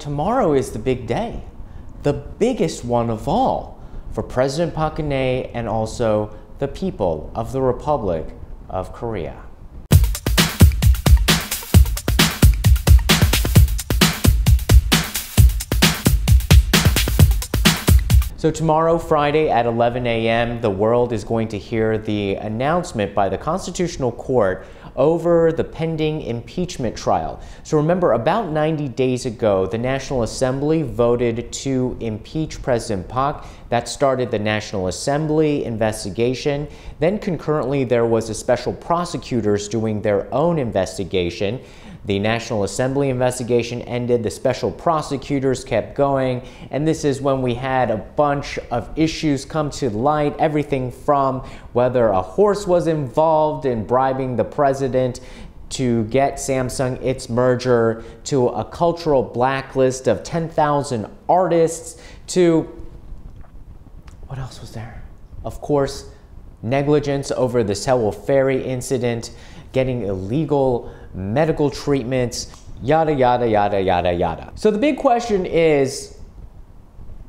tomorrow is the big day, the biggest one of all for President Park Geun-hye and also the people of the Republic of Korea. So tomorrow, Friday at 11 a.m., the world is going to hear the announcement by the Constitutional Court over the pending impeachment trial. So remember, about 90 days ago, the National Assembly voted to impeach President Park. That started the National Assembly investigation. Then concurrently, there was a special prosecutors doing their own investigation. The National Assembly investigation ended, the special prosecutors kept going, and this is when we had a bunch of issues come to light, everything from whether a horse was involved in bribing the president to get Samsung its merger, to a cultural blacklist of 10,000 artists, to what else was there? Of course, negligence over the Seoul ferry incident, getting illegal medical treatments, yada, yada, yada, yada, yada. So the big question is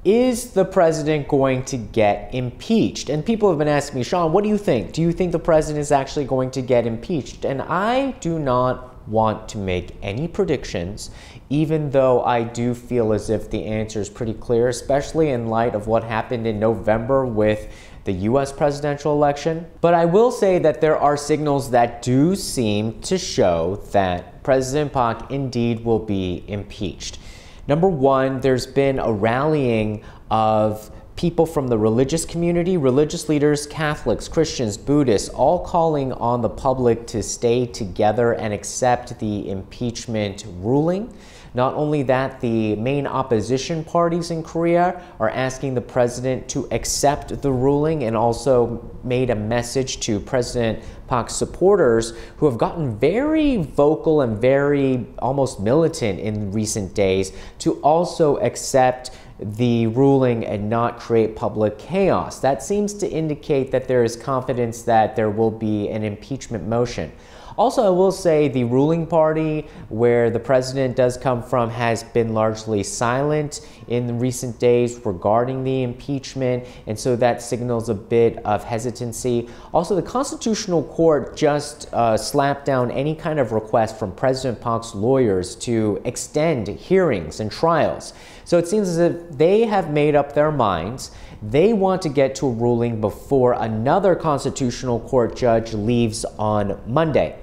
the president going to get impeached? And people have been asking me, Sean, what do you think? Do you think the president is actually going to get impeached? And I do not want to make any predictions, even though I do feel as if the answer is pretty clear, especially in light of what happened in November with the US presidential election. But I will say that there are signals that do seem to show that President Park indeed will be impeached. Number one, there's been a rallying of people from the religious community, religious leaders, Catholics, Christians, Buddhists, all calling on the public to stay together and accept the impeachment ruling. Not only that, the main opposition parties in Korea are asking the president to accept the ruling, and also made a message to President Park's supporters who have gotten very vocal and very almost militant in recent days to also accept the ruling and not create public chaos. That seems to indicate that there is confidence that there will be an impeachment motion. Also, I will say the ruling party, where the president does come from, has been largely silent in recent days regarding the impeachment, and so that signals a bit of hesitancy. Also, the Constitutional Court just slapped down any kind of request from President Park's lawyers to extend hearings and trials. So it seems as if they have made up their minds. They want to get to a ruling before another Constitutional Court judge leaves on Monday.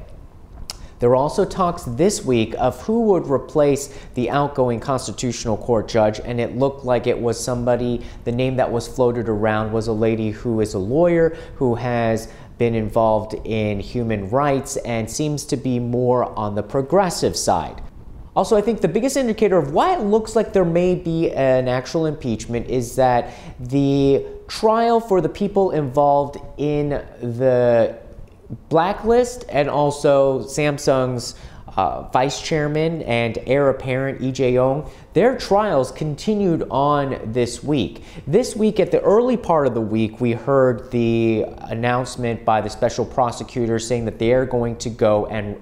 There are also talks this week of who would replace the outgoing Constitutional Court judge, and it looked like it was somebody, the name that was floated around was a lady who is a lawyer who has been involved in human rights and seems to be more on the progressive side. Also, I think the biggest indicator of why it looks like there may be an actual impeachment is that the trial for the people involved in the blacklist and also Samsung's vice chairman and heir apparent Lee Jae-in, their trials continued on this week. This week, at the early part of the week, we heard the announcement by the special prosecutor saying that they are going to go and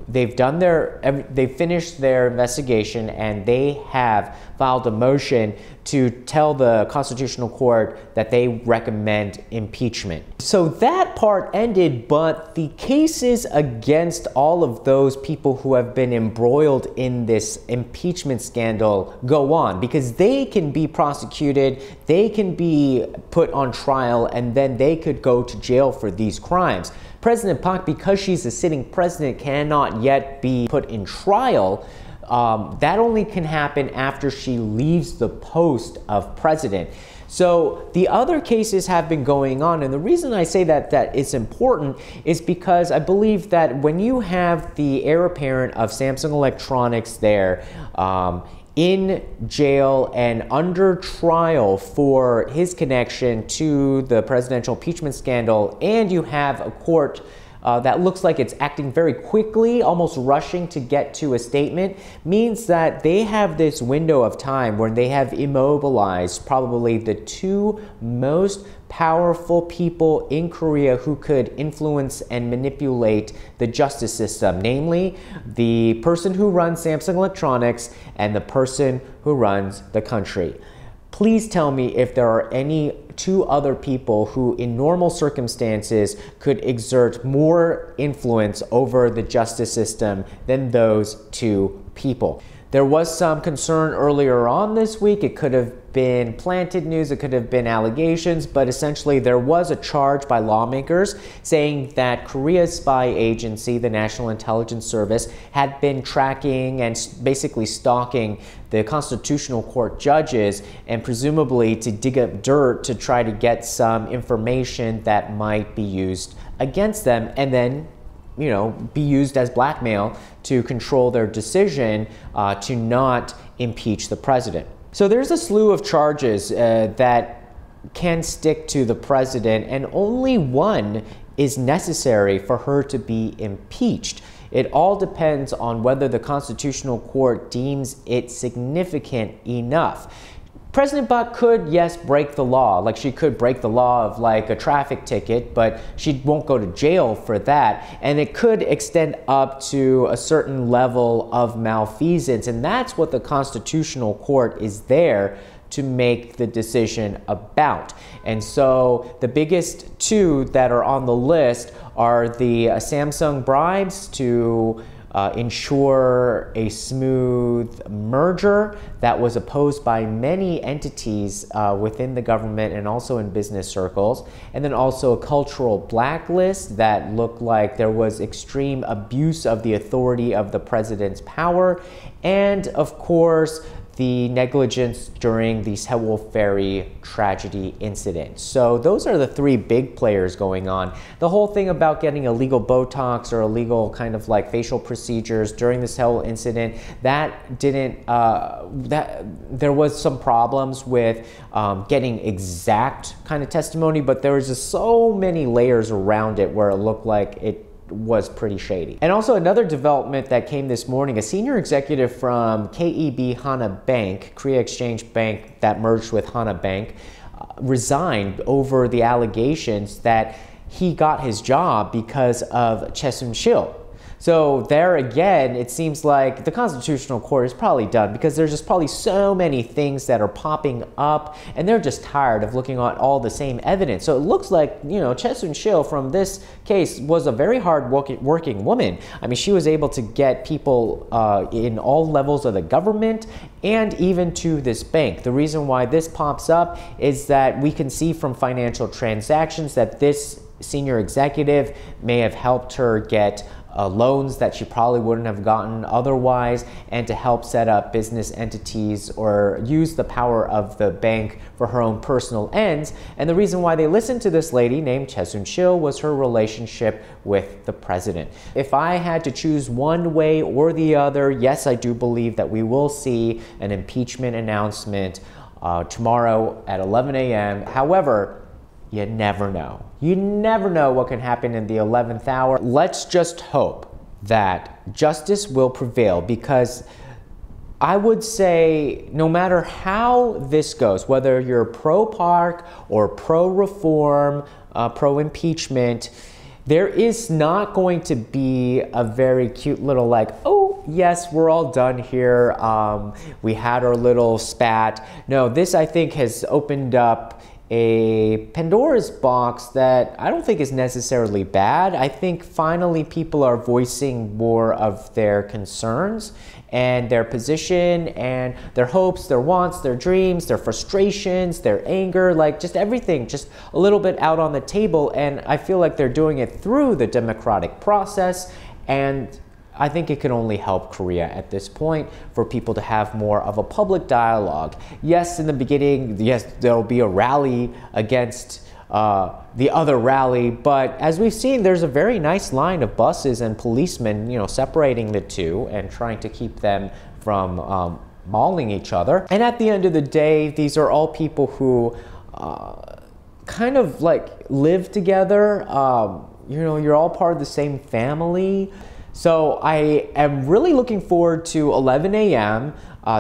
they've finished their investigation, and they have filed a motion to tell the Constitutional Court that they recommend impeachment. So that part ended, but the cases against all of those people who have been embroiled in this impeachment scandal go on, because they can be prosecuted, they can be put on trial, and then they could go to jail for these crimes. President Park, because she's a sitting president, cannot yet be put in trial. That only can happen after she leaves the post of president. So the other cases have been going on, and the reason I say that it's important is because I believe that when you have the heir apparent of Samsung Electronics there in jail and under trial for his connection to the presidential impeachment scandal, and you have a court that looks like it's acting very quickly, almost rushing to get to a statement, means that they have this window of time where they have immobilized probably the two most powerful people in Korea who could influence and manipulate the justice system, namely the person who runs Samsung Electronics and the person who runs the country. Please tell me if there are any two other people who in normal circumstances could exert more influence over the justice system than those two people. There was some concern earlier on this week. It could have been planted news, it could have been allegations, but essentially there was a charge by lawmakers saying that Korea's spy agency, the National Intelligence Service, had been tracking and basically stalking the Constitutional Court judges, and presumably to dig up dirt to try to get some information that might be used against them, and then be used as blackmail to control their decision to not impeach the president. So there's a slew of charges that can stick to the president, and only one is necessary for her to be impeached. It all depends on whether the Constitutional Court deems it significant enough. President Park could, yes, break the law. Like, she could break the law of like a traffic ticket, but she won't go to jail for that. And it could extend up to a certain level of malfeasance. And that's what the Constitutional Court is there to make the decision about. And so the biggest two that are on the list are the Samsung bribes to ensure a smooth merger that was opposed by many entities within the government and also in business circles, and then also a cultural blacklist that looked like there was extreme abuse of the authority of the president's power, and of course the negligence during the Seoul ferry tragedy incident. So those are the three big players going on. The whole thing about getting illegal Botox or illegal kind of like facial procedures during the Seoul incident, that didn't, there was some problems with getting exact kind of testimony, but there was just so many layers around it where it looked like it was pretty shady. And also another development that came this morning, a senior executive from KEB Hana Bank, Korea Exchange Bank that merged with Hana Bank, resigned over the allegations that he got his job because of Choi Soon-sil. So there again, it seems like the Constitutional Court is probably done because there's just probably so many things that are popping up, and they're just tired of looking at all the same evidence. So it looks like, Choi Soon-sil from this case was a very hard working woman. I mean, she was able to get people in all levels of the government and even to this bank. The reason why this pops up is that we can see from financial transactions that this senior executive may have helped her get loans that she probably wouldn't have gotten otherwise, and to help set up business entities or use the power of the bank for her own personal ends. And the reason why they listened to this lady named Choi Soon-sil was her relationship with the president. If I had to choose one way or the other, yes, I do believe that we will see an impeachment announcement tomorrow at 11 a.m. However, you never know. You never know what can happen in the 11th hour. Let's just hope that justice will prevail, because I would say no matter how this goes, whether you're pro-Park or pro-reform, pro-impeachment, there is not going to be a very cute little like, oh, yes, we're all done here. We had our little spat. No, this I think has opened up a Pandora's box that I don't think is necessarily bad. I think finally people are voicing more of their concerns and their position and their hopes, their wants, their dreams, their frustrations, their anger, like just everything, just a little bit out on the table. And I feel like they're doing it through the democratic process, and I think it can only help Korea at this point for people to have more of a public dialogue. Yes, in the beginning, yes, there'll be a rally against the other rally, but as we've seen, there's a very nice line of buses and policemen, separating the two and trying to keep them from mauling each other. And at the end of the day, these are all people who kind of like live together. you're all part of the same family. So I am really looking forward to 11 a.m.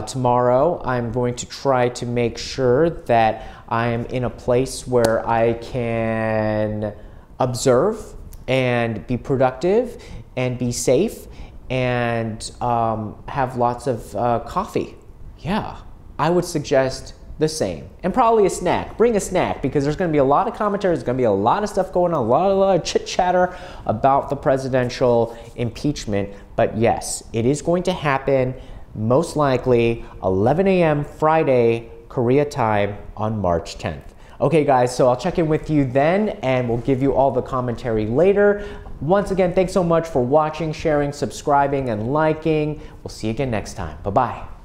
Tomorrow. I'm going to try to make sure that I'm in a place where I can observe and be productive and be safe and have lots of coffee. Yeah, I would suggest the same. And probably a snack. Bring a snack, because there's going to be a lot of commentary. There's going to be a lot of stuff going on, a lot of chit-chatter about the presidential impeachment. But yes, it is going to happen, most likely 11 a.m. Friday, Korea time on March 10th. Okay guys, so I'll check in with you then, and we'll give you all the commentary later. Once again, thanks so much for watching, sharing, subscribing, and liking. We'll see you again next time. Bye-bye.